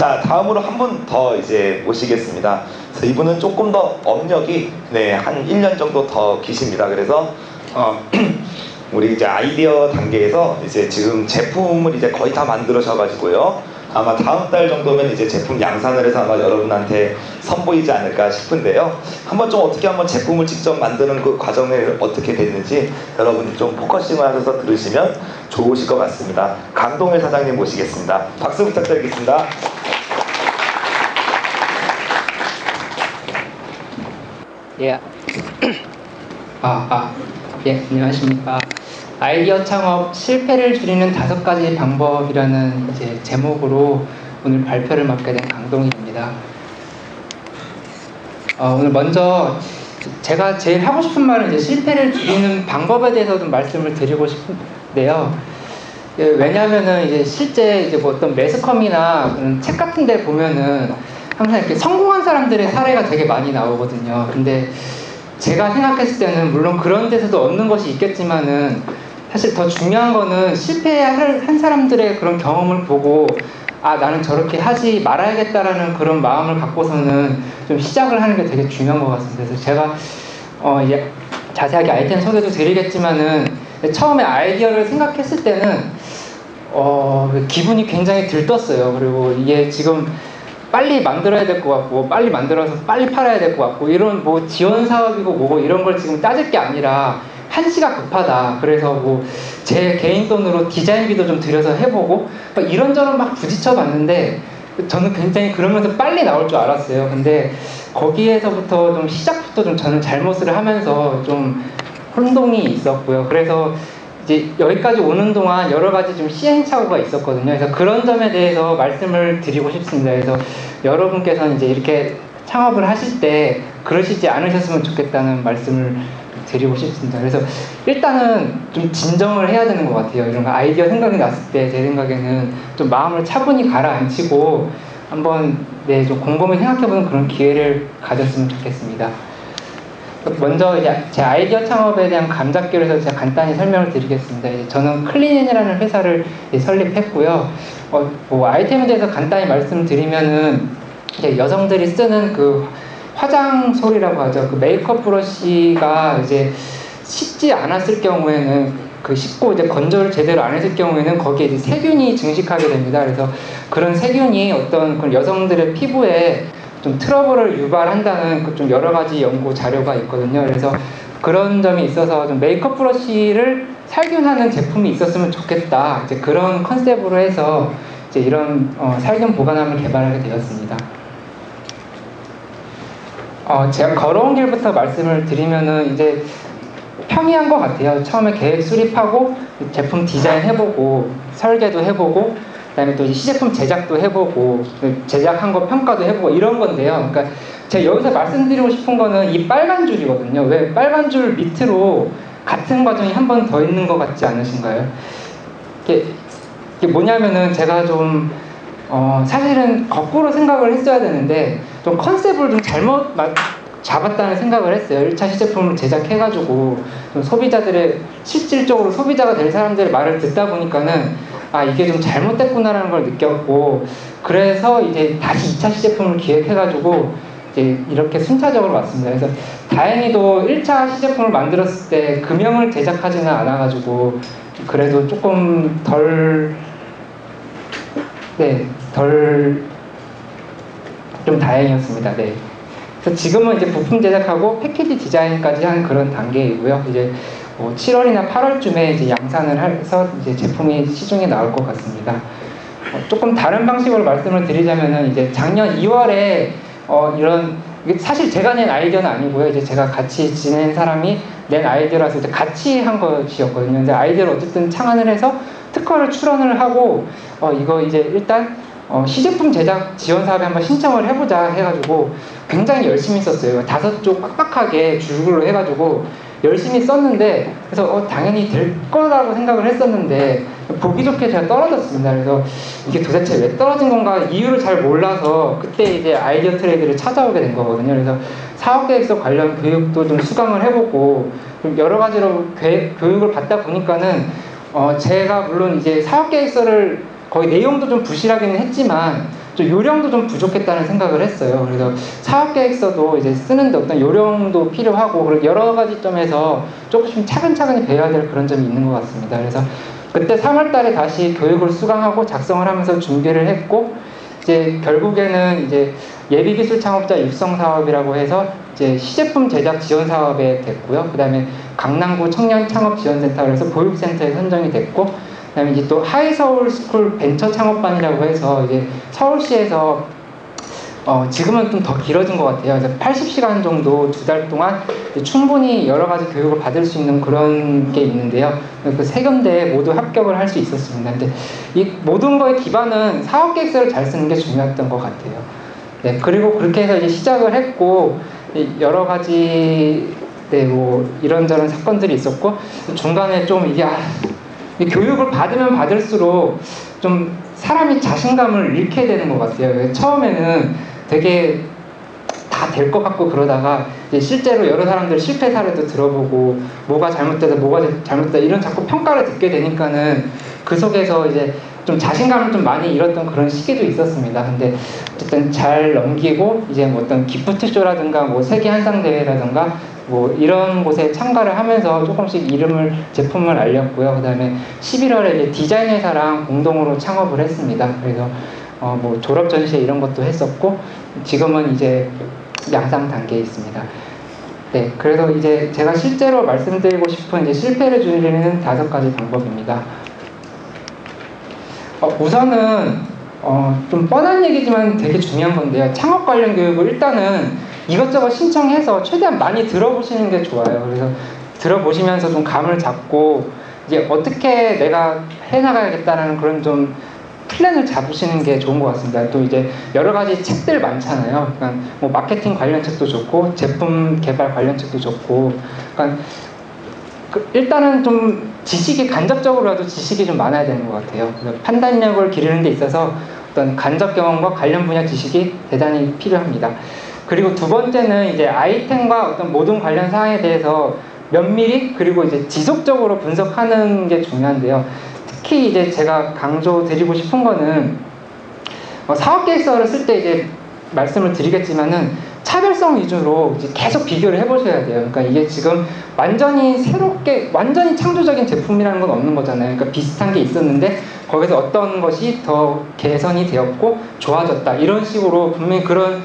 자, 다음으로 한 분 더 이제 모시겠습니다. 그래서 이분은 조금 더 업력이 한 1년 정도 더 기십니다. 그래서 우리 이제 아이디어 단계에서 이제 지금 제품을 이제 거의 다 만들으셔가지고요. 아마 다음 달 정도면 이제 제품 양산을 해서 아마 여러분한테 선보이지 않을까 싶은데요. 한번 좀 어떻게 한번 제품을 직접 만드는 그 과정을 어떻게 됐는지 여러분이 좀 포커싱을 하셔서 들으시면 좋으실 것 같습니다. 강동일 사장님 모시겠습니다. 박수 부탁드리겠습니다. 예. 예, 안녕하십니까. 아이디어 창업 실패를 줄이는 5가지 방법이라는 이제 제목으로 오늘 발표를 맡게 된 강동일입니다. 오늘 먼저 제가 제일 하고 싶은 말은 이제 실패를 줄이는 방법에 대해서 좀 말씀을 드리고 싶은데요. 왜냐하면은 이제 실제 이제 뭐 어떤 매스컴이나 그런 책 같은 데 보면은 항상 이렇게 성공한 사람들의 사례가 되게 많이 나오거든요. 근데 제가 생각했을 때는 물론 그런 데서도 얻는 것이 있겠지만은 사실 더 중요한 거는 실패한 사람들의 그런 경험을 보고 나는 저렇게 하지 말아야겠다라는 그런 마음을 갖고서는 좀 시작을 하는 게 되게 중요한 것 같습니다. 그래서 제가 이제 자세하게 아이템 소개도 드리겠지만은 처음에 아이디어를 생각했을 때는 기분이 굉장히 들떴어요. 그리고 이게 지금 빨리 만들어야 될 것 같고 빨리 만들어서 빨리 팔아야 될 것 같고 이런 뭐 지원 사업이고 뭐고 이런 걸 지금 따질 게 아니라 한시가 급하다. 그래서 뭐 제 개인 돈으로 디자인비도 좀 들여서 해보고 이런저런 막 부딪혀 봤는데 저는 굉장히 그러면서 빨리 나올 줄 알았어요. 근데 거기에서부터 좀 시작부터 좀 저는 잘못을 하면서 좀 혼동이 있었고요. 그래서 이제 여기까지 오는 동안 여러 가지 좀 시행착오가 있었거든요. 그래서 그런 점에 대해서 말씀을 드리고 싶습니다. 그래서 여러분께서는 이제 이렇게 창업을 하실 때 그러시지 않으셨으면 좋겠다는 말씀을 드리고 싶습니다. 그래서 일단은 좀 진정을 해야 되는 것 같아요. 이런 거 아이디어 생각이 났을 때 제 생각에는 좀 마음을 차분히 가라앉히고 한번 좀 곰곰이 생각해보는 그런 기회를 가졌으면 좋겠습니다. 먼저 이제 제 아이디어 창업에 대한 감잡기로 해서 제가 간단히 설명을 드리겠습니다. 저는 클린앤이라는 회사를 설립했고요. 뭐 아이템에 대해서 간단히 말씀드리면은 여성들이 쓰는 그 화장솔이라고 하죠. 그 메이크업 브러쉬가 이제 씻지 않았을 경우에는 그 씻고 이제 건조를 제대로 안 했을 경우에는 거기에 이제 세균이 증식하게 됩니다. 그래서 그런 세균이 어떤 그런 여성들의 피부에 좀 트러블을 유발한다는 그 좀 여러 가지 연구 자료가 있거든요. 그래서 그런 점이 있어서 좀 메이크업 브러쉬를 살균하는 제품이 있었으면 좋겠다. 이제 그런 컨셉으로 해서 이제 이런 살균 보관함을 개발하게 되었습니다. 제가 걸어온 길부터 말씀을 드리면은 이제 평이한 것 같아요. 처음에 계획 수립하고 제품 디자인 해보고 설계도 해보고 그다음에 또 시제품 제작도 해보고 제작한 거 평가도 해보고 이런 건데요. 그러니까 제가 여기서 말씀드리고 싶은 거는 이 빨간 줄이거든요. 왜 빨간 줄 밑으로 같은 과정이 한 번 더 있는 것 같지 않으신가요? 이게 뭐냐면은 제가 좀 사실은 거꾸로 생각을 했어야 되는데 좀 컨셉을 좀 잘못 잡았다는 생각을 했어요. 1차 시제품을 제작해가지고 좀 소비자들의 실질적으로 소비자가 될 사람들의 말을 듣다 보니까는 이게 좀 잘못됐구나라는 걸 느꼈고 그래서 이제 다시 2차 시제품을 기획해가지고 이제 이렇게 순차적으로 왔습니다. 그래서 다행히도 1차 시제품을 만들었을 때 금형을 제작하지는 않아가지고 그래도 조금 좀 다행이었습니다. 네. 그래서 지금은 이제 부품 제작하고 패키지 디자인까지 하는 그런 단계이고요. 이제 7월이나 8월쯤에 이제 양산을 해서 이제 제품이 시중에 나올 것 같습니다. 조금 다른 방식으로 말씀을 드리자면은 이제 작년 2월에 사실 제가 낸 아이디어는 아니고요. 이제 제가 같이 지낸 사람이 낸 아이디어라서 이제 같이 한 것이었거든요. 이제 아이디어를 어쨌든 창안을 해서 특허를 출원을 하고 이거 이제 일단 시제품 제작 지원 사업에 한번 신청을 해보자 해가지고 굉장히 열심히 썼어요. 5쪽 빡빡하게 줄글로 해가지고 열심히 썼는데 그래서 당연히 될 거라고 생각을 했었는데 보기 좋게 제가 떨어졌습니다. 그래서 이게 도대체 왜 떨어진 건가 이유를 잘 몰라서 그때 이제 아이디어 트레이드를 찾아오게 된 거거든요. 그래서 사업계획서 관련 교육도 좀 수강을 해보고 좀 여러 가지로 교육을 받다 보니까는 제가 물론 이제 사업계획서를 거의 내용도 좀 부실하기는 했지만 좀 요령도 좀 부족했다는 생각을 했어요. 그래서 사업계획서도 이제 쓰는데 어떤 요령도 필요하고 그리고 여러 가지 점에서 조금씩 차근차근히 배워야 될 그런 점이 있는 것 같습니다. 그래서 그때 3월 달에 다시 교육을 수강하고 작성을 하면서 준비를 했고 이제 결국에는 이제 예비기술 창업자 육성 사업이라고 해서 이제 시제품 제작 지원 사업에 됐고요. 그다음에 강남구 청년 창업 지원센터로 해서 보육센터에 선정이 됐고, 그다음에 이제 또 하이서울 스쿨 벤처 창업반이라고 해서 이제 서울시에서 지금은 좀 더 길어진 것 같아요. 그래서 80시간 정도 2달 동안 충분히 여러 가지 교육을 받을 수 있는 그런 게 있는데요. 그 3군데에 모두 합격을 할 수 있었습니다. 근데 이 모든 거의 기반은 사업계획서를 잘 쓰는 게 중요했던 것 같아요. 네, 그리고 그렇게 해서 이제 시작을 했고, 여러 가지, 네, 뭐, 이런저런 사건들이 있었고, 중간에 좀 이게, 이 교육을 받으면 받을수록 좀 사람이 자신감을 잃게 되는 것 같아요. 처음에는 되게 다 될 것 같고 그러다가 이제 실제로 여러 사람들 실패 사례도 들어보고 뭐가 잘못되다 뭐가 잘못되다 이런 자꾸 평가를 듣게 되니까는 그 속에서 이제 좀 자신감을 좀 많이 잃었던 그런 시기도 있었습니다. 근데 어쨌든 잘 넘기고 이제 뭐 어떤 기프트쇼라든가 뭐 세계 한상 대회라든가 뭐 이런 곳에 참가를 하면서 조금씩 제품을 알렸고요. 그다음에 11월에 이제 디자인 회사랑 공동으로 창업을 했습니다. 그래서 뭐 졸업 전시회 이런 것도 했었고 지금은 이제 양상 단계에 있습니다. 네, 그래서 이제 제가 실제로 말씀드리고 싶은 이제 실패를 줄이는 5가지 방법입니다. 우선은 좀 뻔한 얘기지만 되게 중요한 건데요. 창업 관련 교육을 일단은 이것저것 신청해서 최대한 많이 들어보시는 게 좋아요. 그래서 들어보시면서 좀 감을 잡고 이제 어떻게 내가 해나가야겠다는 그런 좀 플랜을 잡으시는 게 좋은 것 같습니다. 또 이제 여러 가지 책들 많잖아요. 그러니까 뭐 마케팅 관련 책도 좋고 제품 개발 관련 책도 좋고, 그러니까 일단은 좀 지식이 간접적으로라도 지식이 좀 많아야 되는 것 같아요. 판단력을 기르는 데 있어서 어떤 간접 경험과 관련 분야 지식이 대단히 필요합니다. 그리고 2번째는 이제 아이템과 어떤 모든 관련 사항에 대해서 면밀히 그리고 이제 지속적으로 분석하는 게 중요한데요. 특히 이제 제가 강조드리고 싶은 거는 사업계획서를 쓸 때 이제 말씀을 드리겠지만은 차별성 위주로 이제 계속 비교를 해보셔야 돼요. 그러니까 이게 지금 완전히 새롭게, 완전히 창조적인 제품이라는 건 없는 거잖아요. 그러니까 비슷한 게 있었는데 거기서 어떤 것이 더 개선이 되었고 좋아졌다. 이런 식으로 분명히 그런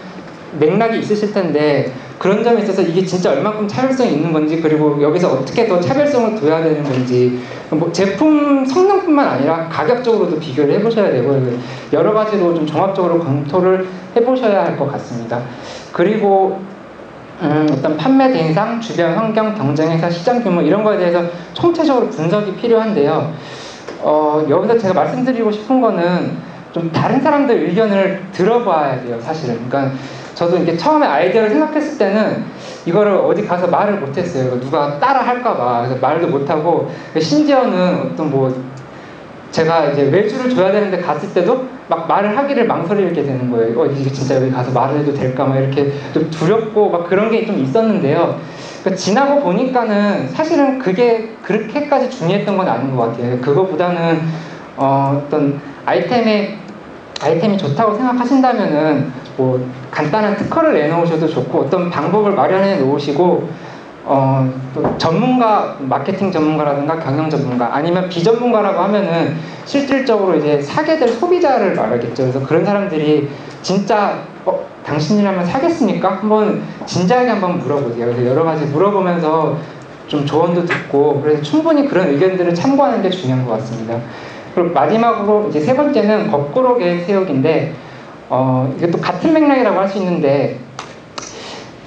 맥락이 있으실 텐데 그런 점에 있어서 이게 진짜 얼마큼 차별성이 있는 건지 그리고 여기서 어떻게 더 차별성을 둬야 되는 건지 뭐 제품 성능뿐만 아니라 가격적으로도 비교를 해보셔야 되고 여러 가지로 좀 종합적으로 검토를 해보셔야 할 것 같습니다. 그리고 어떤 판매 대상, 주변 환경, 경쟁회사, 시장 규모 이런 거에 대해서 총체적으로 분석이 필요한데요. 여기서 제가 말씀드리고 싶은 거는 좀 다른 사람들 의견을 들어봐야 돼요, 사실은. 그러니까 저도 이게 처음에 아이디어를 생각했을 때는 이거를 어디 가서 말을 못했어요. 누가 따라 할까봐. 그래서 말도 못하고, 심지어는 어떤 뭐, 제가 이제 외주를 줘야 되는데 갔을 때도 막 말을 하기를 망설이게 되는 거예요. 이게 진짜 여기 가서 말을 해도 될까? 막 이렇게 좀 두렵고 막 그런 게 좀 있었는데요. 그러니까 지나고 보니까는 사실은 그게 그렇게까지 중요했던 건 아닌 것 같아요. 그거보다는 어떤 아이템이 좋다고 생각하신다면은 뭐 간단한 특허를 내놓으셔도 좋고 어떤 방법을 마련해 놓으시고 또 전문가, 마케팅 전문가라든가 경영 전문가 아니면 비전문가라고 하면은 실질적으로 이제 사게 될 소비자를 말하겠죠. 그래서 그런 사람들이 진짜 당신이라면 사겠습니까? 한번 진지하게 한번 물어보세요. 그래서 여러 가지 물어보면서 좀 조언도 듣고 그래서 충분히 그런 의견들을 참고하는 게 중요한 것 같습니다. 그리고 마지막으로 이제 3번째는 거꾸로 계획 세우기인데 이것도 같은 맥락이라고 할 수 있는데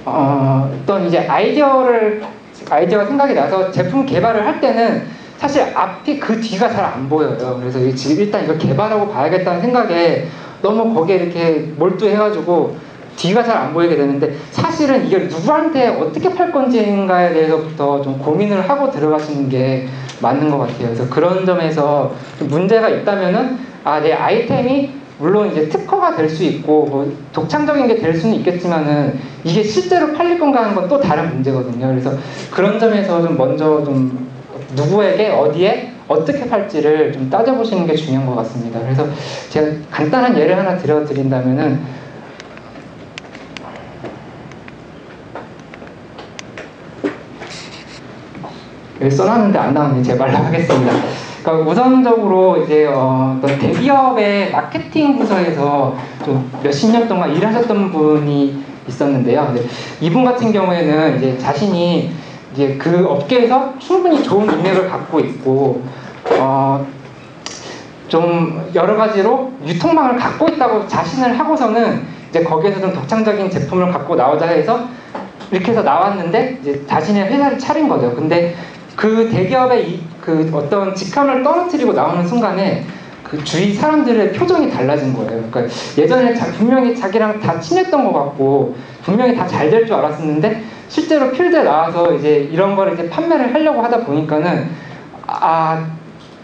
어떤 이제 아이디어가 생각이 나서 제품 개발을 할 때는 사실 앞이 그 뒤가 잘 안 보여요. 그래서 지금 일단 이거 개발하고 봐야겠다는 생각에 너무 거기에 이렇게 몰두해가지고 뒤가 잘 안 보이게 되는데 사실은 이걸 누구한테 어떻게 팔 건지인가에 대해서부터 좀 고민을 하고 들어가시는 게 맞는 것 같아요. 그래서 그런 점에서 좀 문제가 있다면은 내 아이템이 물론 이제 특허가 될 수 있고 뭐 독창적인 게 될 수는 있겠지만은 이게 실제로 팔릴 건가 하는 건 또 다른 문제거든요. 그래서 그런 점에서 좀 먼저 좀 누구에게 어디에 어떻게 팔지를 좀 따져보시는 게 중요한 것 같습니다. 그래서 제가 간단한 예를 하나 들어드린다면은 여기 써놨는데 안 나오네. 제가 말로 하겠습니다. 그러니까 우선적으로 이제 어떤 대기업의 마케팅 부서에서 좀 몇십 년 동안 일하셨던 분이 있었는데요. 이분 같은 경우에는 이제 자신이 이제 그 업계에서 충분히 좋은 인맥을 갖고 있고 좀 여러 가지로 유통망을 갖고 있다고 자신을 하고서는 이제 거기에서 좀 독창적인 제품을 갖고 나오자 해서 이렇게 해서 나왔는데 이제 자신의 회사를 차린 거죠. 근데 그 대기업의 그 어떤 직함을 떨어뜨리고 나오는 순간에 그 주위 사람들의 표정이 달라진 거예요. 그러니까 예전에 분명히 자기랑 다 친했던 것 같고 분명히 다 잘 될 줄 알았었는데 실제로 필드에 나와서 이제 이런 거를 이제 판매를 하려고 하다 보니까는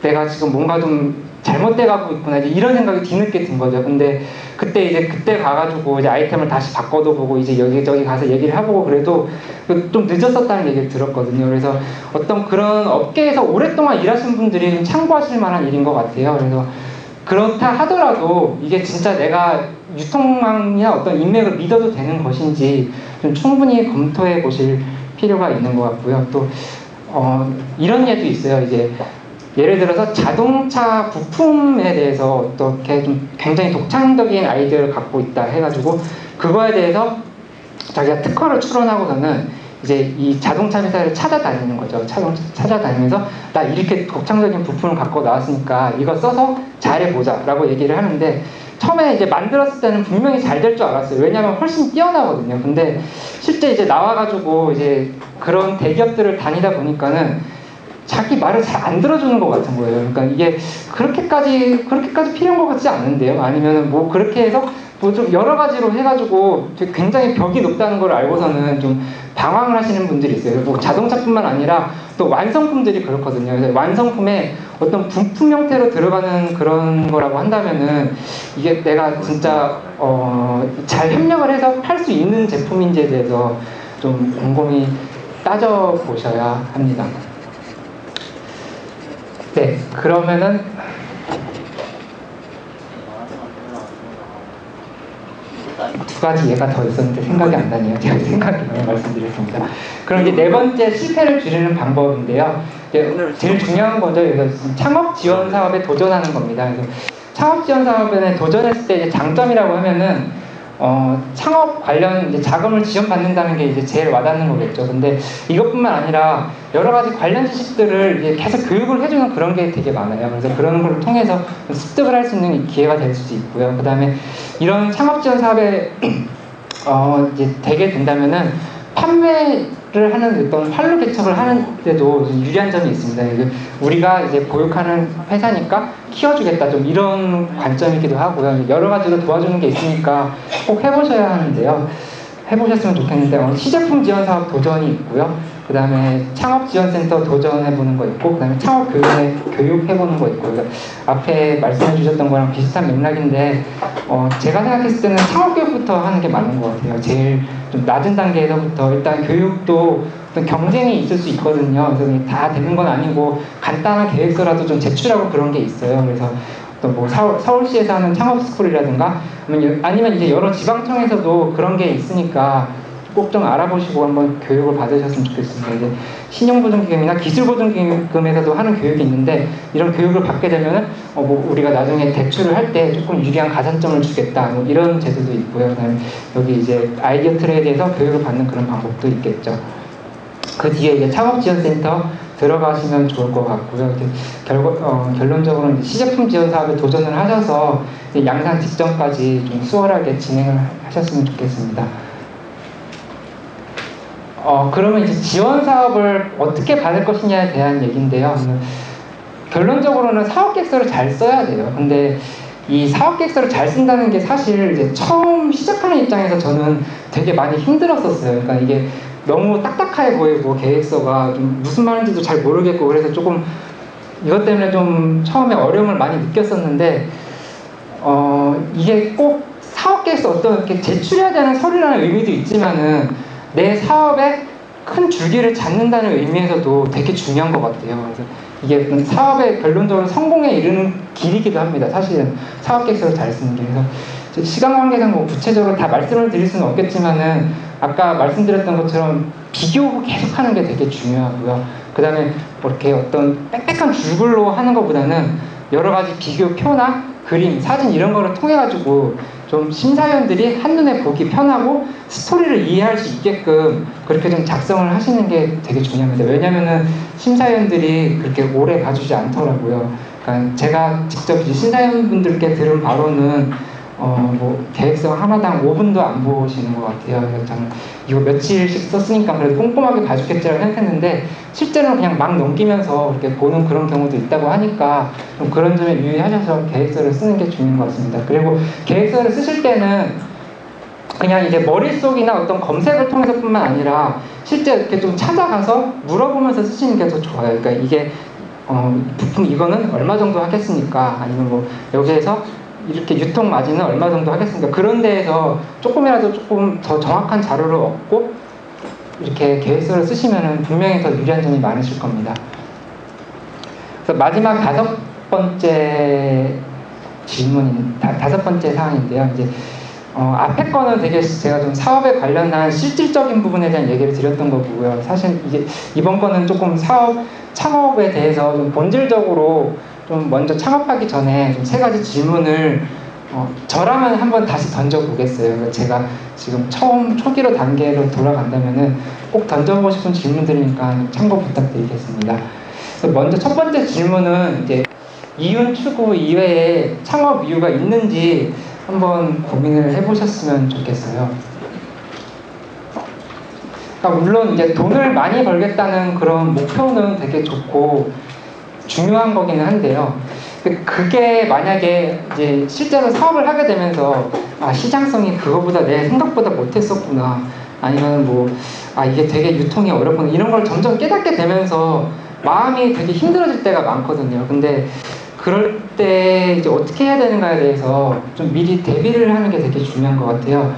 내가 지금 뭔가 좀 잘못돼 가고 있구나 이런 생각이 뒤늦게 든 거죠. 근데 그때 가가지고 이제 아이템을 다시 바꿔도 보고 이제 여기저기 가서 얘기를 해보고 그래도 좀 늦었었다는 얘기를 들었거든요. 그래서 어떤 그런 업계에서 오랫동안 일하신 분들이 좀 참고하실 만한 일인 것 같아요. 그래서 그렇다 하더라도 이게 진짜 내가 유통망이나 어떤 인맥을 믿어도 되는 것인지 좀 충분히 검토해 보실 필요가 있는 것 같고요. 또 이런 예도 있어요. 이제 예를 들어서 자동차 부품에 대해서 어떻게 좀 굉장히 독창적인 아이디어를 갖고 있다 해가지고 그거에 대해서 자기가 특허를 출원하고서는 이제 이 자동차 회사를 찾아다니는 거죠. 찾아다니면서 나 이렇게 독창적인 부품을 갖고 나왔으니까 이거 써서 잘해보자 라고 얘기를 하는데 처음에 이제 만들었을 때는 분명히 잘 될 줄 알았어요. 왜냐하면 훨씬 뛰어나거든요. 근데 실제 이제 나와가지고 이제 그런 대기업들을 다니다 보니까는 자기 말을 잘 안 들어주는 것 같은 거예요. 그러니까 이게 그렇게까지 필요한 것 같지 않은데요. 아니면 뭐 그렇게 해서 뭐 좀 여러 가지로 해가지고 굉장히 벽이 높다는 걸 알고서는 좀 방황을 하시는 분들이 있어요. 뭐 자동차뿐만 아니라 또 완성품들이 그렇거든요. 그래서 완성품에 어떤 부품 형태로 들어가는 그런 거라고 한다면은 이게 내가 진짜 잘 협력을 해서 팔 수 있는 제품인지에 대해서 좀 곰곰이 따져보셔야 합니다. 네, 그러면은 두 가지 예가 더 있었는데 생각이 안 나네요. 제가 생각이 나요. 말씀드렸습니다. 그럼 이제 네 번째 실패를 줄이는 방법인데요. 제일 중요한 거죠. 그래서 창업 지원 사업에 도전하는 겁니다. 그래서 창업 지원 사업에 도전했을 때 이제 장점이라고 하면은 창업 관련 이제 자금을 지원받는다는 게 이제 제일 와닿는 거겠죠. 근데 이것뿐만 아니라 여러 가지 관련 지식들을 이제 계속 교육을 해주는 그런 게 되게 많아요. 그래서 그런 걸 통해서 습득을 할 수 있는 기회가 될 수도 있고요. 그 다음에 이런 창업 지원 사업에 이제 되게 된다면은 판매를 하는 어떤 활로 개척을 하는데도 유리한 점이 있습니다. 우리가 이제 보육하는 회사니까 키워주겠다 좀 이런 관점이기도 하고요. 여러 가지로 도와주는 게 있으니까 꼭 해보셔야 하는데요. 해보셨으면 좋겠는데 시제품 지원 사업 도전이 있고요. 그 다음에 창업지원센터 도전해보는 거 있고 그 다음에 창업 교육해보는 거 있고 앞에 말씀해 주셨던 거랑 비슷한 맥락인데 제가 생각했을 때는 창업교육부터 하는 게 맞는 것 같아요. 제일 좀 낮은 단계에서부터 일단 교육도 어떤 경쟁이 있을 수 있거든요. 그래서 다 되는 건 아니고 간단한 계획서라도 좀 제출하고 그런 게 있어요. 그래서 뭐 서울시에서 하는 창업스쿨이라든가 아니면 이제 여러 지방청에서도 그런 게 있으니까 꼭 좀 알아보시고 한번 교육을 받으셨으면 좋겠습니다. 이제 신용보증기금이나 기술보증기금에서도 하는 교육이 있는데 이런 교육을 받게 되면은 뭐 우리가 나중에 대출을 할 때 조금 유리한 가산점을 주겠다 뭐 이런 제도도 있고요. 그다음에 여기 이제 아이디어 트레이에 대해서 교육을 받는 그런 방법도 있겠죠. 그 뒤에 이제 창업지원센터 들어가시면 좋을 것 같고요. 결론적으로 이제 시제품 지원 사업에 도전을 하셔서 양산 직전까지 좀 수월하게 진행을 하셨으면 좋겠습니다. 그러면 이제 지원 사업을 어떻게 받을 것이냐에 대한 얘기인데요. 결론적으로는 사업 계획서를 잘 써야 돼요. 근데 이 사업 계획서를 잘 쓴다는 게 사실 이제 처음 시작하는 입장에서 저는 되게 많이 힘들었었어요. 그러니까 이게 너무 딱딱해 보이고 계획서가 좀 무슨 말인지도 잘 모르겠고 그래서 조금 이것 때문에 좀 처음에 어려움을 많이 느꼈었는데 이게 꼭 사업 계획서 어떤 이렇게 제출해야 되는 서류라는 의미도 있지만은 내 사업의 큰 줄기를 잡는다는 의미에서도 되게 중요한 것 같아요. 그래서 이게 사업의 결론적으로 성공에 이르는 길이기도 합니다. 사실은 사업 계획서를 잘 쓰는 게. 그래서 시간 관계상 뭐 구체적으로 다 말씀을 드릴 수는 없겠지만은 아까 말씀드렸던 것처럼 비교 계속하는 게 되게 중요하고요. 그 다음에 뭐 이렇게 어떤 빽빽한 줄글로 하는 것보다는 여러 가지 비교표나 그림, 사진 이런 거를 통해 가지고 좀 심사위원들이 한눈에 보기 편하고 스토리를 이해할 수 있게끔 그렇게 좀 작성을 하시는 게 되게 중요합니다. 왜냐면은 심사위원들이 그렇게 오래 봐주지 않더라고요. 그러니까 제가 직접 이제 심사위원분들께 들은 바로는 뭐 계획서 하나당 5분도 안 보시는 것 같아요. 그래서 저는 이거 며칠씩 썼으니까 그래도 꼼꼼하게 봐주겠지라고 생각했는데 실제로는 그냥 막 넘기면서 이렇게 보는 그런 경우도 있다고 하니까 좀 그런 점에 유의하셔서 계획서를 쓰는 게 중요한 것 같습니다. 그리고 계획서를 쓰실 때는 그냥 이제 머릿속이나 어떤 검색을 통해서뿐만 아니라 실제 이렇게 좀 찾아가서 물어보면서 쓰시는 게 더 좋아요. 그러니까 이게 부품 이거는 얼마 정도 하겠습니까? 아니면 뭐 여기에서 이렇게 유통 마진은 얼마 정도 하겠습니까? 그런 데에서 조금이라도 조금 더 정확한 자료를 얻고 이렇게 계획서를 쓰시면 분명히 더 유리한 점이 많으실 겁니다. 그래서 마지막 다섯 번째 사항인데요. 이제 앞에 거는 되게 제가 좀 사업에 관련한 실질적인 부분에 대한 얘기를 드렸던 거고요. 사실 이게 이번 거는 조금 사업 창업에 대해서 좀 본질적으로 좀 먼저 창업하기 전에 좀 세 가지 질문을 저라면 한번 다시 던져보겠어요. 제가 지금 처음 초기로 단계로 돌아간다면은 꼭 던져보고 싶은 질문들이니까 참고 부탁드리겠습니다. 그래서 먼저 첫 번째 질문은 이제 이윤 추구 이외에 창업 이유가 있는지 한번 고민을 해보셨으면 좋겠어요. 그러니까 물론 이제 돈을 많이 벌겠다는 그런 목표는 되게 좋고 중요한 거기는 한데요. 그게 만약에 이제 실제로 사업을 하게 되면서 시장성이 그거보다 내 생각보다 못했었구나, 아니면 뭐 이게 되게 유통이 어렵구나, 이런 걸 점점 깨닫게 되면서 마음이 되게 힘들어질 때가 많거든요. 근데 그럴 때 이제 어떻게 해야 되는가에 대해서 좀 미리 대비를 하는 게 되게 중요한 것 같아요.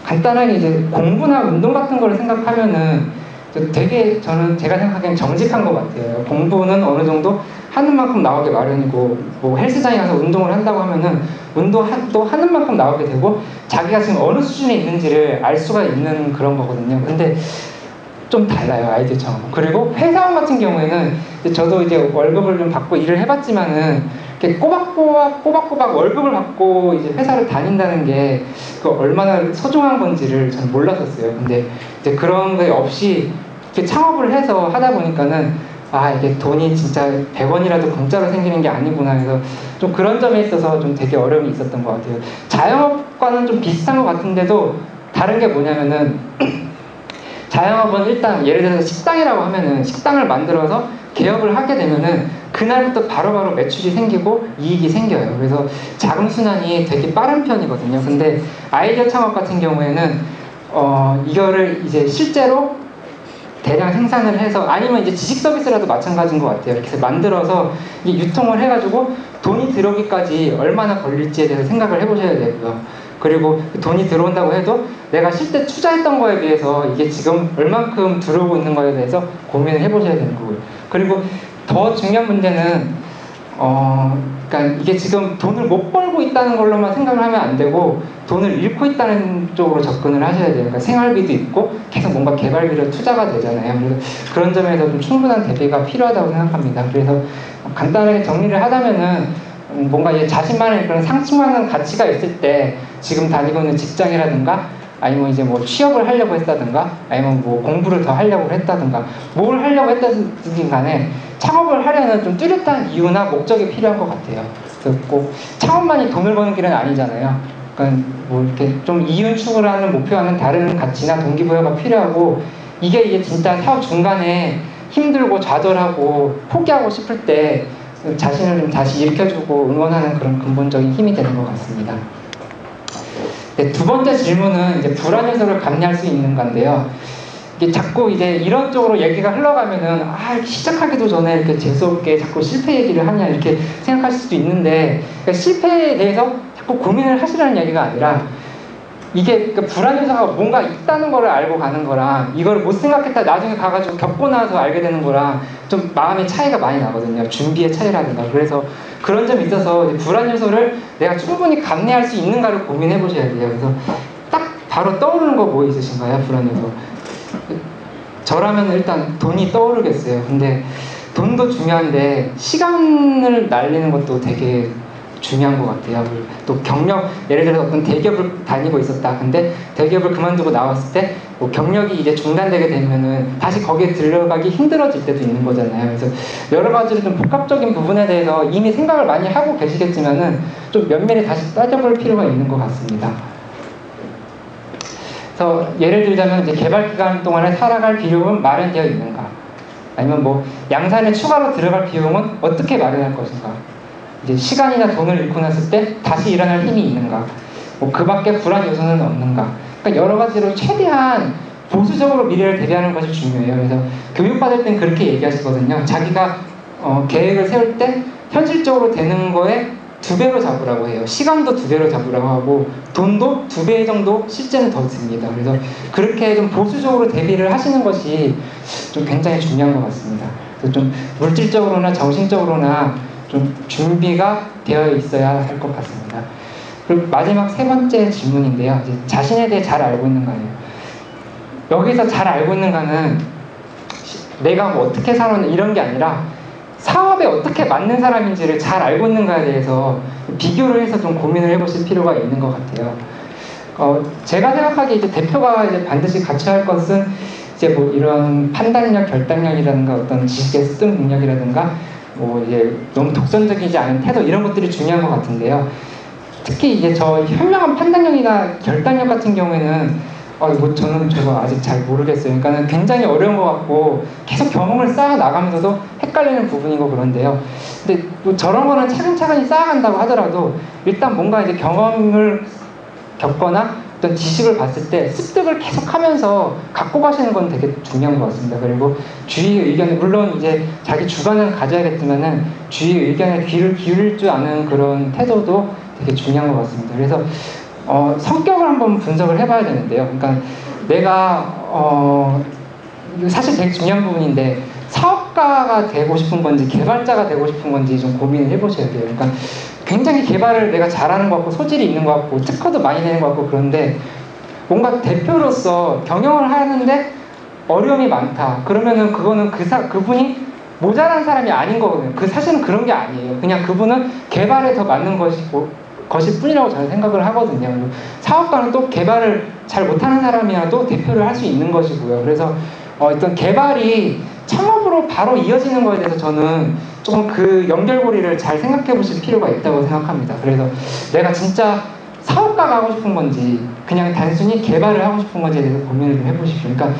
간단하게 이제 공부나 운동 같은 걸 생각하면은 되게 제가 생각하기엔 정직한 것 같아요. 공부는 어느 정도 하는 만큼 나오게 마련이고, 뭐 헬스장에 가서 운동을 한다고 하면은 운동도 하는 만큼 나오게 되고, 자기가 지금 어느 수준에 있는지를 알 수가 있는 그런 거거든요. 근데 좀 달라요, 아이디어처럼. 그리고 회사원 같은 경우에는 저도 이제 월급을 좀 받고 일을 해봤지만은 이렇게 꼬박꼬박 월급을 받고 이제 회사를 다닌다는 게 그 얼마나 소중한 건지를 저는 몰랐었어요. 근데 이제 그런 게 없이 이렇게 창업을 해서 하다 보니까는 이게 돈이 진짜 100원이라도 공짜로 생기는 게 아니구나 해서 좀 그런 점에 있어서 좀 되게 어려움이 있었던 것 같아요. 자영업과는 좀 비슷한 것 같은데도 다른 게 뭐냐면은 자영업은 일단 예를 들어서 식당이라고 하면은 식당을 만들어서 개업을 하게 되면은 그날부터 바로바로 매출이 생기고 이익이 생겨요. 그래서 자금 순환이 되게 빠른 편이거든요. 근데 아이디어 창업 같은 경우에는 이거를 이제 실제로 대량 생산을 해서, 아니면 이제 지식 서비스라도 마찬가지인 것 같아요. 이렇게 만들어서 유통을 해가지고 돈이 들어오기까지 얼마나 걸릴지에 대해서 생각을 해보셔야 되고요. 그리고 돈이 들어온다고 해도 내가 실제 투자했던 거에 비해서 이게 지금 얼만큼 들어오고 있는 거에 대해서 고민을 해보셔야 되는 거고요. 그리고 더 중요한 문제는 그러니까 이게 지금 돈을 못 벌고 있다는 걸로만 생각을 하면 안 되고 돈을 잃고 있다는 쪽으로 접근을 하셔야 돼요. 그러니까 생활비도 있고 계속 뭔가 개발비로 투자가 되잖아요. 그래서 그런 점에서 좀 충분한 대비가 필요하다고 생각합니다. 그래서 간단하게 정리를 하자면은 뭔가 자신만의 그런 상충하는 가치가 있을 때 지금 다니고 있는 직장이라든가, 아니면 이제 뭐 취업을 하려고 했다든가, 아니면 뭐 공부를 더 하려고 했다든가, 뭘 하려고 했다든지 간에 창업을 하려는 좀 뚜렷한 이유나 목적이 필요한 것 같아요. 그래서 꼭 창업만이 돈을 버는 길은 아니잖아요. 그러니까 뭐 이렇게 좀 이윤 추구라는 목표와는 다른 가치나 동기부여가 필요하고, 이게 진짜 사업 중간에 힘들고 좌절하고 포기하고 싶을 때 자신을 좀 다시 일으켜주고 응원하는 그런 근본적인 힘이 되는 것 같습니다. 네, 두 번째 질문은 이제 불안 요소를 감내할 수 있는 건데요. 이게 자꾸 이제 이런 쪽으로 얘기가 흘러가면은 이렇게 시작하기도 전에 이렇게 재수없게 자꾸 실패 얘기를 하냐 이렇게 생각하실 수도 있는데, 그러니까 실패에 대해서 자꾸 고민을 하시라는 얘기가 아니라 이게 그 불안 요소가 뭔가 있다는 거를 알고 가는 거랑 이걸 못 생각했다 나중에 가가지고 겪고 나서 알게 되는 거랑 좀 마음의 차이가 많이 나거든요. 준비의 차이라든가. 그래서 그런 점이 있어서 불안 요소를 내가 충분히 감내할 수 있는가를 고민해 보셔야 돼요. 그래서 딱 바로 떠오르는 거 뭐 있으신가요? 불안 요소. 저라면 일단 돈이 떠오르겠어요. 근데 돈도 중요한데 시간을 날리는 것도 되게 중요한 것 같아요. 또 경력, 예를 들어서 어떤 대기업을 다니고 있었다. 근데 대기업을 그만두고 나왔을 때 뭐 경력이 이제 중단되게 되면은 다시 거기에 들어가기 힘들어질 때도 있는 거잖아요. 그래서 여러 가지로 좀 복합적인 부분에 대해서 이미 생각을 많이 하고 계시겠지만은 좀 면밀히 다시 따져볼 필요가 있는 것 같습니다. 그래서 예를 들자면 이제 개발 기간 동안에 살아갈 비용은 마련되어 있는가? 아니면 뭐 양산에 추가로 들어갈 비용은 어떻게 마련할 것인가? 이제 시간이나 돈을 잃고 났을 때 다시 일어날 힘이 있는가? 뭐 그 밖에 불안 요소는 없는가? 그러니까 여러 가지로 최대한 보수적으로 미래를 대비하는 것이 중요해요. 그래서 교육받을 땐 그렇게 얘기하시거든요. 자기가 계획을 세울 때 현실적으로 되는 거에 2배로 잡으라고 해요. 시간도 2배로 잡으라고 하고 돈도 2배 정도 실제는 더 듭니다. 그래서 그렇게 좀 보수적으로 대비를 하시는 것이 좀 굉장히 중요한 것 같습니다. 그래서 좀 물질적으로나 정신적으로나 좀 준비가 되어 있어야 할 것 같습니다. 그리고 마지막 3번째 질문인데요. 이제 자신에 대해 잘 알고 있는가예요. 여기서 잘 알고 있는가는 내가 뭐 어떻게 살았는 이런 게 아니라 사업에 어떻게 맞는 사람인지를 잘 알고 있는가에 대해서 비교를 해서 좀 고민을 해보실 필요가 있는 것 같아요. 제가 생각하기에 이제 대표가 이제 반드시 갖춰야 할 것은 이제 뭐 이런 판단력, 결단력이라든가 어떤 지식의 습득 능력이라든가 뭐 이제 너무 독선적이지 않은 태도 이런 것들이 중요한 것 같은데요. 특히 이제 저 현명한 판단력이나 결단력 같은 경우에는 뭐 저는 저거 아직 잘 모르겠어요. 그러니까 굉장히 어려운 것 같고 계속 경험을 쌓아 나가면서도 헷갈리는 부분이고 그런데요. 근데 뭐 저런 거는 차근차근히 쌓아간다고 하더라도 일단 뭔가 이제 경험을 겪거나 어떤 지식을 봤을 때 습득을 계속하면서 갖고 가시는 건 되게 중요한 것 같습니다. 그리고 주위의 의견에 물론 이제 자기 주관을 가져야겠지만은 주위의 의견에 귀를 기울일 줄 아는 그런 태도도 되게 중요한 것 같습니다. 그래서 성격을 한번 분석을 해봐야 되는데요. 그러니까 내가 이거 사실 되게 중요한 부분인데 사업가가 되고 싶은 건지 개발자가 되고 싶은 건지 좀 고민을 해보셔야 돼요. 그러니까 굉장히 개발을 내가 잘하는 것 같고 소질이 있는 것 같고 특허도 많이 내는 것 같고 그런데 뭔가 대표로서 경영을 하는데 어려움이 많다. 그러면은 그거는 그분이 모자란 사람이 아닌 거거든요. 사실은 그런 게 아니에요. 그냥 그분은 개발에 더 맞는 것일 뿐이라고 저는 생각을 하거든요. 사업가는 또 개발을 잘 못하는 사람이라도 대표를 할 수 있는 것이고요. 그래서 어떤 개발이 창업으로 바로 이어지는 거에 대해서 저는 조금 그 연결고리를 잘 생각해 보실 필요가 있다고 생각합니다. 그래서 내가 진짜 사업가가 하고 싶은 건지 그냥 단순히 개발을 하고 싶은 건지에 대해서 고민을 좀 해보십시오. 그러니까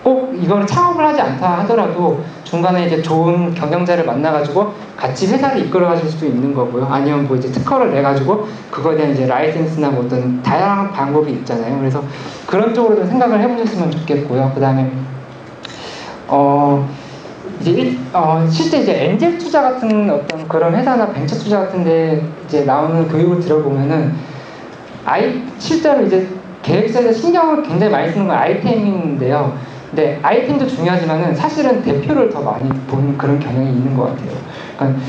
꼭 이걸 창업을 하지 않다 하더라도 중간에 이제 좋은 경영자를 만나가지고 같이 회사를 이끌어 가실 수도 있는 거고요. 아니면 뭐 이제 특허를 내가지고 그거에 대한 이제 라이센스나 뭐 어떤 다양한 방법이 있잖아요. 그래서 그런 쪽으로도 생각을 해보셨으면 좋겠고요. 그 다음에 실제 이제 엔젤 투자 같은 어떤 그런 회사나 벤처 투자 같은데 이제 나오는 교육을 들어보면은 실제로 이제 계획서에서 신경을 굉장히 많이 쓰는 건 아이템인데요. 근데 아이템도 중요하지만은 사실은 대표를 더 많이 보는 그런 경향이 있는 것 같아요. 그러니까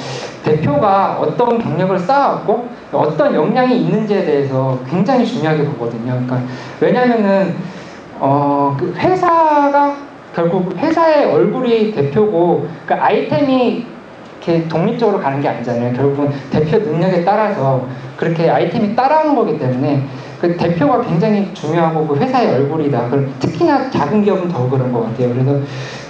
대표가 어떤 경력을 쌓아왔고 어떤 역량이 있는지에 대해서 굉장히 중요하게 보거든요. 그러니까 왜냐면은 그 회사가 결국 회사의 얼굴이 대표고 그 아이템이 이렇게 독립적으로 가는 게 아니잖아요. 결국은 대표 능력에 따라서 그렇게 아이템이 따라오는 거기 때문에 그 대표가 굉장히 중요하고 그 회사의 얼굴이다. 특히나 작은 기업은 더 그런 것 같아요. 그래서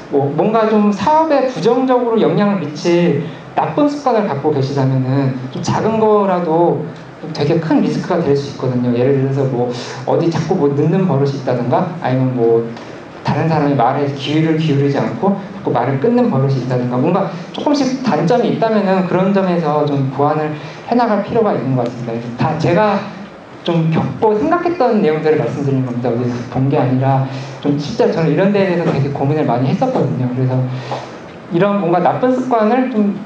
뭐 뭔가 좀 사업에 부정적으로 영향을 미칠 나쁜 습관을 갖고 계시다면은 좀 작은 거라도 되게 큰 리스크가 될 수 있거든요. 예를 들어서 뭐 어디 자꾸 뭐 늦는 버릇이 있다든가 아니면 뭐 다른 사람이 말에 귀를 기울이지 않고 자꾸 말을 끊는 버릇이 있다든가 뭔가 조금씩 단점이 있다면은 그런 점에서 좀 보완을 해나갈 필요가 있는 것 같습니다. 다 제가 좀 겪고 생각했던 내용들을 말씀드리는 겁니다. 어디서 본 게 아니라 좀 실제로 저는 이런 데에 대해서 되게 고민을 많이 했었거든요. 그래서 이런 뭔가 나쁜 습관을 좀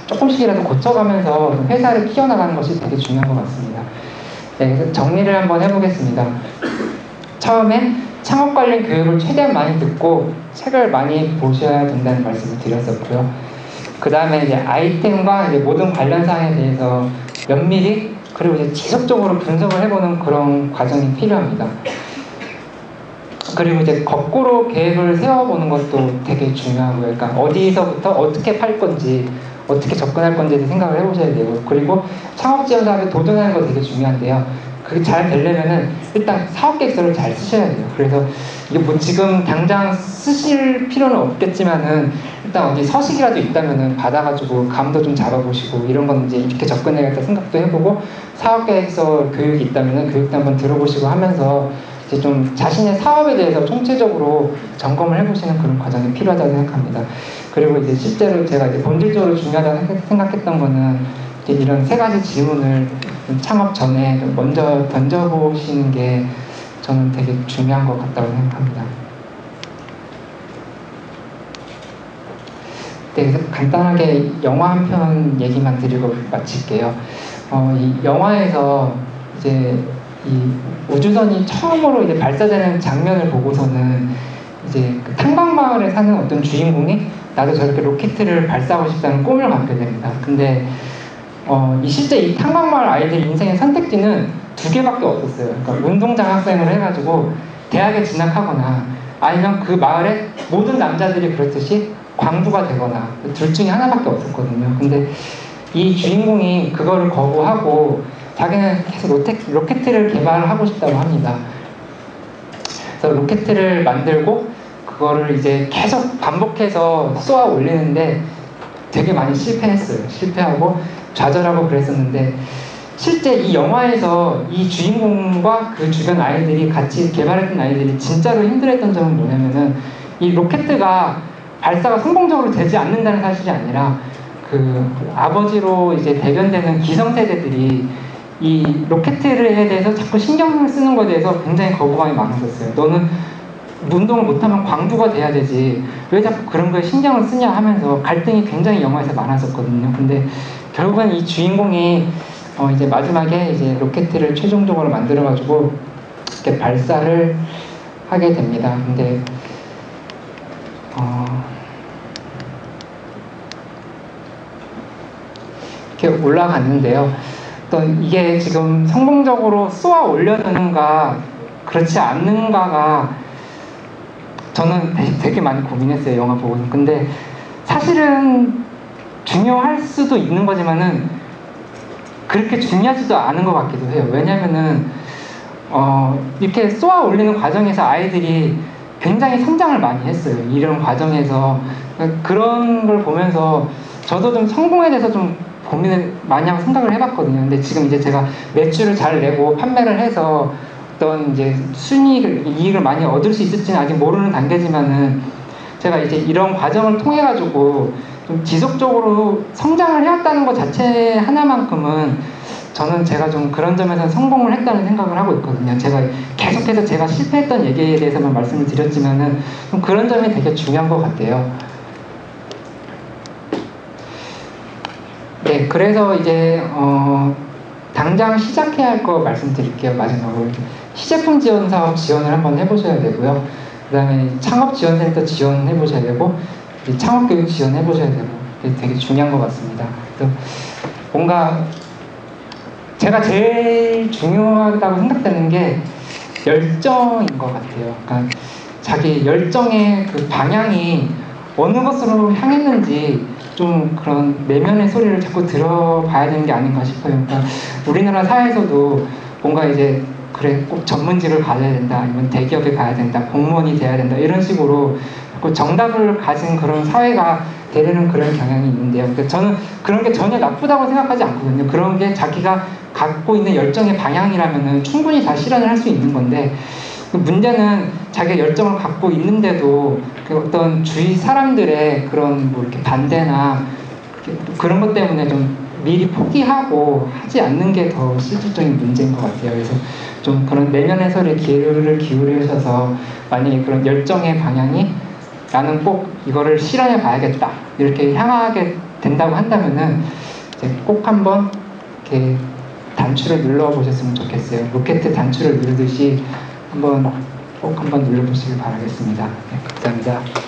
조금씩이라도 고쳐가면서 회사를 키워나가는 것이 되게 중요한 것 같습니다. 네, 그래서 정리를 한번 해보겠습니다. 처음에 창업 관련 교육을 최대한 많이 듣고 책을 많이 보셔야 된다는 말씀을 드렸었고요. 그 다음에 이제 아이템과 이제 모든 관련 사항에 대해서 면밀히 그리고 이제 지속적으로 분석을 해보는 그런 과정이 필요합니다. 그리고 이제 거꾸로 계획을 세워보는 것도 되게 중요하고요. 그러니까 어디서부터 어떻게 팔 건지, 어떻게 접근할 건지도 생각을 해보셔야 되고, 그리고 창업 지원 사업에 도전하는 거 되게 중요한데요. 그게 잘 되려면은 일단 사업 계획서를 잘 쓰셔야 돼요. 그래서 이게 뭐 지금 당장 쓰실 필요는 없겠지만은 일단 어디 서식이라도 있다면은 받아가지고 감도 좀 잡아보시고 이런 건 이제 이렇게 접근해야겠다 생각도 해보고, 사업 계획서 교육이 있다면은 교육도 한번 들어보시고 하면서 이제 좀 자신의 사업에 대해서 총체적으로 점검을 해보시는 그런 과정이 필요하다고 생각합니다. 그리고 이제 실제로 제가 이제 본질적으로 중요하다고 생각했던 거는 이제 이런 세 가지 질문을 창업 전에 좀 먼저 던져보시는 게 저는 되게 중요한 것 같다고 생각합니다. 네, 그래서 간단하게 영화 한 편 얘기만 드리고 마칠게요. 이 영화에서 이제 이 우주선이 처음으로 이제 발사되는 장면을 보고서는 이제 그 탐방마을에 사는 어떤 주인공이 나도 저렇게 로켓을 발사하고 싶다는 꿈을 갖게 됩니다. 근데 실제 이 탐방마을 아이들 인생의 선택지는 두 개밖에 없었어요. 그러니까 운동장학생을 해가지고 대학에 진학하거나 아니면 그 마을의 모든 남자들이 그렇듯이 광부가 되거나 둘 중에 하나밖에 없었거든요. 근데 이 주인공이 그거를 거부하고 자기는 계속 로켓을 개발하고 싶다고 합니다. 그래서 로켓을 만들고 그거를 이제 계속 반복해서 쏘아 올리는데 되게 많이 실패했어요. 실패하고 좌절하고 그랬었는데, 실제 이 영화에서 이 주인공과 그 주변 아이들이 같이 개발했던 아이들이 진짜로 힘들었던 점은 뭐냐면은 이 로켓가 발사가 성공적으로 되지 않는다는 사실이 아니라 그 아버지로 이제 대변되는 기성세대들이 이 로켓에 대해서 자꾸 신경을 쓰는 것에 대해서 굉장히 거부감이 많았었어요. 너는 운동을 못하면 광부가 돼야 되지, 왜 자꾸 그런 거에 신경을 쓰냐 하면서 갈등이 굉장히 영화에서 많았었거든요. 근데 결국은 이 주인공이 이제 마지막에 이제 로켓을 최종적으로 만들어가지고 이렇게 발사를 하게 됩니다. 근데 이렇게 올라갔는데요. 또 이게 지금 성공적으로 쏘아 올려주는가 그렇지 않는가가 저는 되게 많이 고민했어요, 영화 보고. 근데 사실은 중요할 수도 있는 거지만은 그렇게 중요하지도 않은 것 같기도 해요. 왜냐면은 이렇게 쏘아 올리는 과정에서 아이들이 굉장히 성장을 많이 했어요. 이런 과정에서. 그런 걸 보면서 저도 좀 성공에 대해서 좀 고민을 많이 하고 생각을 해봤거든요. 근데 지금 이제 제가 매출을 잘 내고 판매를 해서 어떤 이제 이익을 많이 얻을 수 있을지는 아직 모르는 단계지만은, 제가 이제 이런 과정을 통해 가지고 좀 지속적으로 성장을 해왔다는 것 자체 하나만큼은 저는 제가 좀 그런 점에서 성공을 했다는 생각을 하고 있거든요. 제가 계속해서 제가 실패했던 얘기에 대해서만 말씀을 드렸지만은 좀 그런 점이 되게 중요한 것 같아요. 네, 그래서 이제 당장 시작해야 할 거 말씀드릴게요. 마지막으로 시제품 지원 사업 지원을 한번 해보셔야 되고요. 그 다음에 창업지원센터 지원해보셔야 되고, 창업교육 지원해보셔야 되고, 이게 되게 중요한 것 같습니다. 그래서 뭔가 제가 제일 중요하다고 생각되는 게 열정인 것 같아요. 그러니까 자기 열정의 그 방향이 어느 것으로 향했는지 좀 그런 내면의 소리를 자꾸 들어봐야 되는 게 아닌가 싶어요. 그러니까 우리나라 사회에서도 뭔가 이제 그래 꼭 전문직을 가져야 된다, 아니면 대기업에 가야 된다, 공무원이 돼야 된다, 이런 식으로 자꾸 정답을 가진 그런 사회가 되려는 그런 경향이 있는데요. 그러니까 저는 그런 게 전혀 나쁘다고 생각하지 않거든요. 그런 게 자기가 갖고 있는 열정의 방향이라면은 충분히 다 실현을 할 수 있는 건데, 문제는 자기가 열정을 갖고 있는데도 그 어떤 주위 사람들의 그런 뭐 이렇게 반대나 그런 것 때문에 좀 미리 포기하고 하지 않는 게 더 실질적인 문제인 것 같아요. 그래서 좀 그런 내면의 소리에 귀를 기울이셔서, 만약에 그런 열정의 방향이 나는 꼭 이거를 실현해 봐야겠다 이렇게 향하게 된다고 한다면은 이제 꼭 한번 이렇게 단추를 눌러보셨으면 좋겠어요. 로켓 단추를 누르듯이 꼭 한번 눌러보시길 바라겠습니다. 네, 감사합니다.